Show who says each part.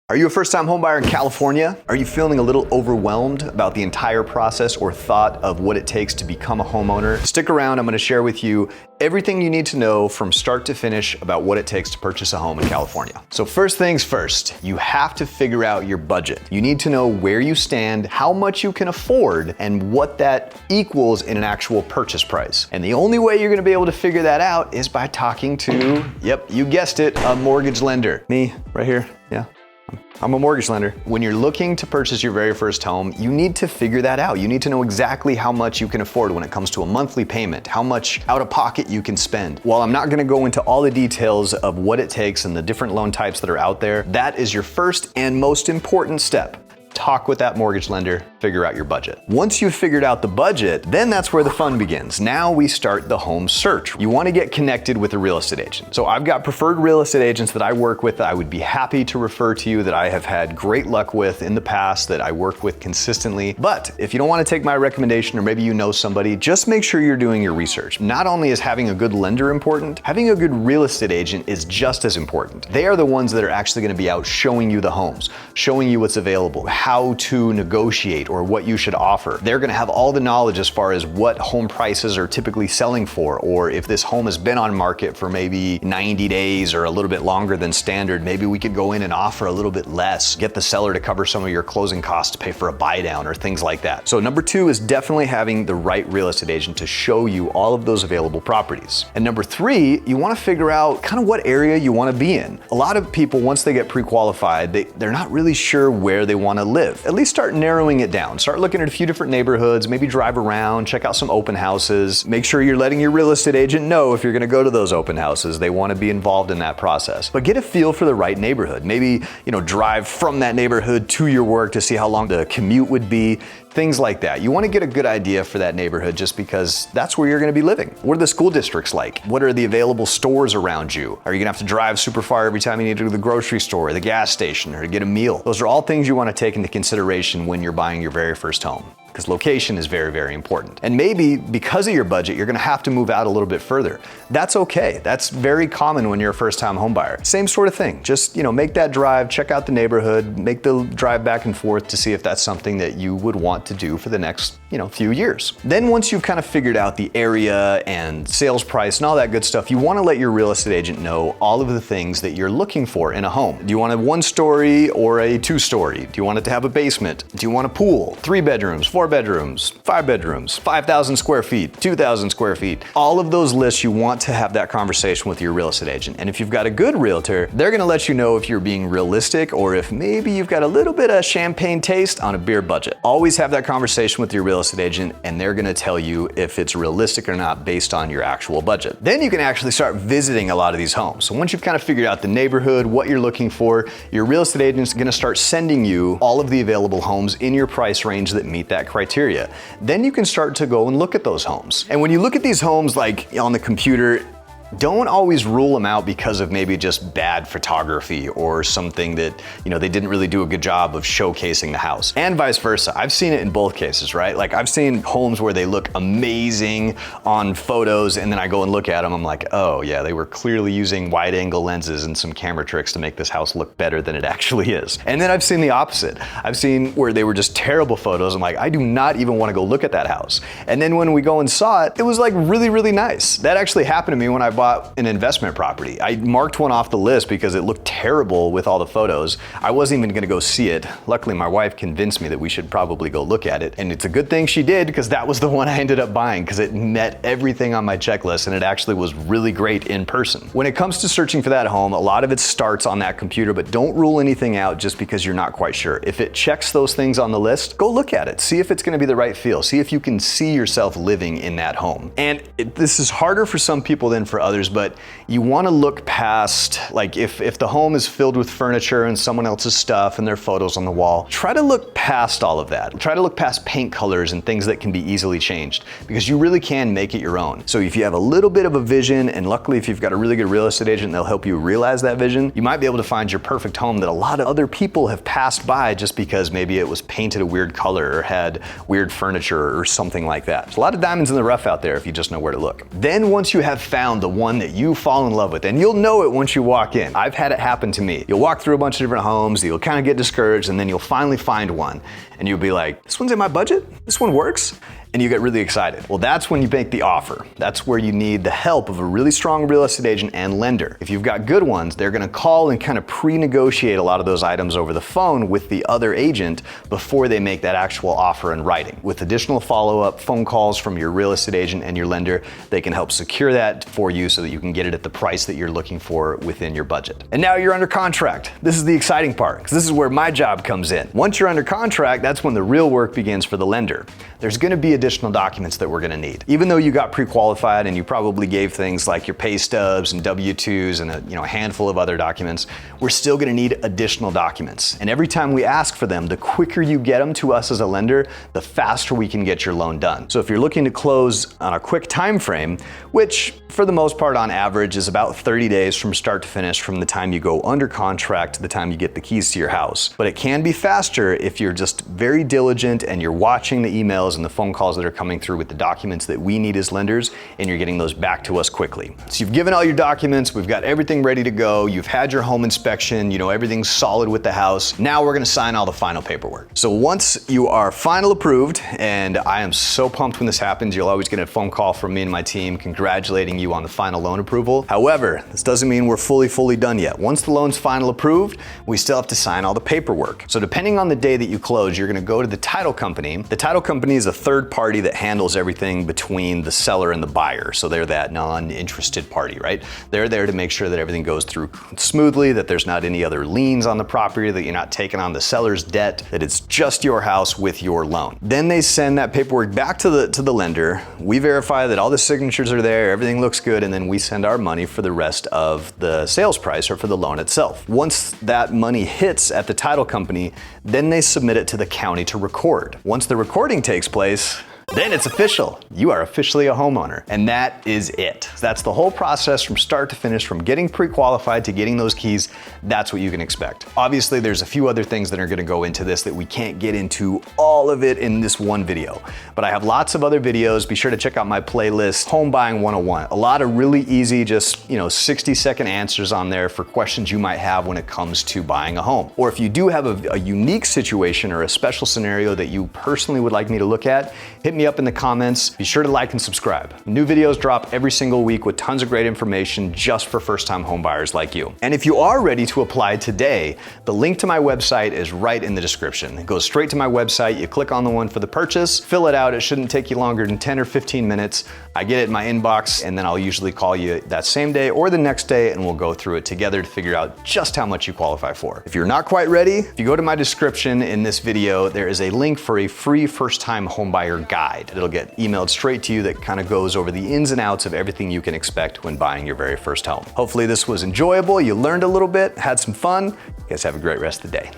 Speaker 1: Are you a first-time homebuyer in California? Are you feeling a little overwhelmed about the entire process or thought of what it takes to become a homeowner? Stick around, I'm gonna share with you everything you need to know from start to finish about what it takes to purchase a home in California. So first things first, you have to figure out your budget. You need to know where you stand, how much you can afford, and what that equals in an actual purchase price. And the only way you're gonna be able to figure that out is by talking to, yep, you guessed it, a mortgage lender. Me, right here, yeah. I'm a mortgage lender. When you're looking to purchase your very first home, you need to figure that out. You need to know exactly how much you can afford when it comes to a monthly payment, how much out of pocket you can spend. While I'm not gonna go into all the details of what it takes and the different loan types that are out there, that is your first and most important step. Talk with that mortgage lender, figure out your budget. Once you've figured out the budget, then that's where the fun begins. Now we start the home search. You want to get connected with a real estate agent. So I've got preferred real estate agents that I work with that I would be happy to refer to you, that I have had great luck with in the past, that I work with consistently. But if you don't want to take my recommendation, or maybe you know somebody, just make sure you're doing your research. Not only is having a good lender important, having a good real estate agent is just as important. They are the ones that are actually going to be out showing you the homes, showing you what's available, how to negotiate or what you should offer. They're gonna have all the knowledge as far as what home prices are typically selling for, or if this home has been on market for maybe 90 days or a little bit longer than standard, maybe we could go in and offer a little bit less, get the seller to cover some of your closing costs to pay for a buy down or things like that. So number two is definitely having the right real estate agent to show you all of those available properties. And number three, you wanna figure out kind of what area you wanna be in. A lot of people, once they get pre-qualified, they're not really sure where they wanna live. At least start narrowing it down. Start looking at a few different neighborhoods, maybe drive around, check out some open houses. Make sure you're letting your real estate agent know if you're gonna go to those open houses. They wanna be involved in that process. But get a feel for the right neighborhood. Maybe, drive from that neighborhood to your work to see how long the commute would be. Things like that. You want to get a good idea for that neighborhood just because that's where you're going to be living. What are the school districts like? What are the available stores around you? Are you going to have to drive super far every time you need to go to the grocery store or the gas station or to get a meal? Those are all things you want to take into consideration when you're buying your very first home, because location is very, very important. And maybe because of your budget, you're gonna have to move out a little bit further. That's okay. That's very common when you're a first-time home buyer. Same sort of thing. Just, make that drive, check out the neighborhood, make the drive back and forth to see if that's something that you would want to do for the next, few years. Then once you've kind of figured out the area and sales price and all that good stuff, you wanna let your real estate agent know all of the things that you're looking for in a home. Do you want a 1-story or a 2-story? Do you want it to have a basement? Do you want a pool? 3 bedrooms, 4 bedrooms, 5 bedrooms, 5,000 square feet, 2,000 square feet. All of those lists, you want to have that conversation with your real estate agent. And if you've got a good realtor, they're gonna let you know if you're being realistic or if maybe you've got a little bit of champagne taste on a beer budget. Always have that conversation with your real estate agent and they're gonna tell you if it's realistic or not based on your actual budget. Then you can actually start visiting a lot of these homes. So once you've kind of figured out the neighborhood, what you're looking for, your real estate agent's gonna start sending you all of the available homes in your price range that meet that criteria. Then you can start to go and look at those homes. And when you look at these homes like on the computer, don't always rule them out because of maybe just bad photography or something that, they didn't really do a good job of showcasing the house. And vice versa. I've seen it in both cases, right? Like I've seen homes where they look amazing on photos and then I go and look at them, I'm like, oh yeah, they were clearly using wide angle lenses and some camera tricks to make this house look better than it actually is. And then I've seen the opposite. I've seen where they were just terrible photos. I'm like, I do not even want to go look at that house. And then when we go and saw it, it was like really, really nice. That actually happened to me when I bought an investment property. I marked one off the list because it looked terrible with all the photos. I wasn't even gonna go see it. Luckily, my wife convinced me that we should probably go look at it. And it's a good thing she did because that was the one I ended up buying because it met everything on my checklist and it actually was really great in person. When it comes to searching for that home, a lot of it starts on that computer, but don't rule anything out just because you're not quite sure. If it checks those things on the list, go look at it. See if it's gonna be the right feel. See if you can see yourself living in that home. And this is harder for some people than for others, but you want to look past, like if the home is filled with furniture and someone else's stuff and their photos on the wall, try to look past all of that. Try to look past paint colors and things that can be easily changed because you really can make it your own. So if you have a little bit of a vision, and luckily if you've got a really good real estate agent, they'll help you realize that vision, you might be able to find your perfect home that a lot of other people have passed by just because maybe it was painted a weird color or had weird furniture or something like that. There's a lot of diamonds in the rough out there if you just know where to look. Then once you have found the one that you fall in love with, and you'll know it once you walk in. I've had it happen to me. You'll walk through a bunch of different homes, you'll kind of get discouraged, and then you'll finally find one, and you'll be like, this one's in my budget? This one works? And you get really excited. Well, that's when you make the offer. That's where you need the help of a really strong real estate agent and lender. If you've got good ones, they're gonna call and kind of pre-negotiate a lot of those items over the phone with the other agent before they make that actual offer in writing. With additional follow-up phone calls from your real estate agent and your lender, they can help secure that for you so that you can get it at the price that you're looking for within your budget. And now you're under contract. This is the exciting part, because this is where my job comes in. Once you're under contract, that's when the real work begins for the lender. There's gonna be additional documents that we're gonna need. Even though you got pre-qualified and you probably gave things like your pay stubs and W-2s and a handful of other documents, we're still gonna need additional documents. And every time we ask for them, the quicker you get them to us as a lender, the faster we can get your loan done. So if you're looking to close on a quick time frame, which for the most part on average is about 30 days from start to finish from the time you go under contract to the time you get the keys to your house. But it can be faster if you're just very diligent and you're watching the emails and the phone calls that are coming through with the documents that we need as lenders, and you're getting those back to us quickly. So you've given all your documents, we've got everything ready to go, you've had your home inspection, you know everything's solid with the house. Now we're gonna sign all the final paperwork. So once you are final approved, and I am so pumped when this happens, you'll always get a phone call from me and my team congratulating you on the final loan approval. However, this doesn't mean we're fully done yet. Once the loan's final approved, we still have to sign all the paperwork. So depending on the day that you close, you're gonna go to the title company. The title company is a third party that handles everything between the seller and the buyer. So they're that non-interested party, right? They're there to make sure that everything goes through smoothly, that there's not any other liens on the property, that you're not taking on the seller's debt, that it's just your house with your loan. Then they send that paperwork back to the lender. We verify that all the signatures are there, everything looks good, and then we send our money for the rest of the sales price or for the loan itself. Once that money hits at the title company, then they submit it to the county to record. Once the recording takes place, then it's official. You are officially a homeowner. And that is it. That's the whole process from start to finish, from getting pre-qualified to getting those keys. That's what you can expect. Obviously, there's a few other things that are gonna go into this that we can't get into all of it in this one video. But I have lots of other videos. Be sure to check out my playlist, Home Buying 101. A lot of really easy, just 60-second answers on there for questions you might have when it comes to buying a home. Or if you do have a unique situation or a special scenario that you personally would like me to look at, hit me up in the comments. Be sure to like and subscribe. New videos drop every single week with tons of great information just for first-time home buyers like you. And if you are ready to apply today, the link to my website is right in the description. It goes straight to my website. You click on the one for the purchase, fill it out. It shouldn't take you longer than 10 or 15 minutes. I get it in my inbox, and then I'll usually call you that same day or the next day, and we'll go through it together to figure out just how much you qualify for. If you're not quite ready, if you go to my description in this video, there is a link for a free first-time homebuyer guide. It'll get emailed straight to you that kind of goes over the ins and outs of everything you can expect when buying your very first home. Hopefully this was enjoyable. You learned a little bit, had some fun. You guys have a great rest of the day.